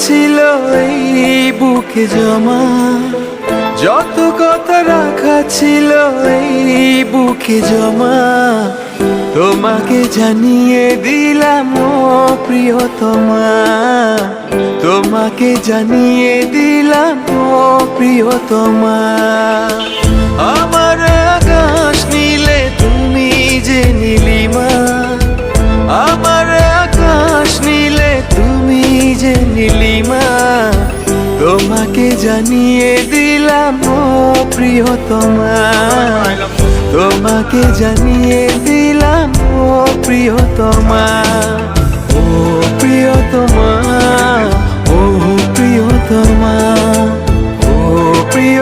ছিল এই বুকে জমা, যত কথা রাখা ছিল এই বুকে জমা, তোমাকে জানিয়ে দিলাম ও প্রিয়তমা, তোমাকে জানিয়ে দিলাম ও প্রিয়তমা। আমার আকাশ নীলে তুমি যে নীলিমা, আমার আকাশ নীলে তুমি যে নীলিমা, তোমাকে জানিয়ে দিলাম ও প্রিয়তমা, তোমাকে জানিয়ে দিলাম ও প্রিয়তমা, ও প্রিয়তমা, ও প্রিয়তমা, ও প্রিয়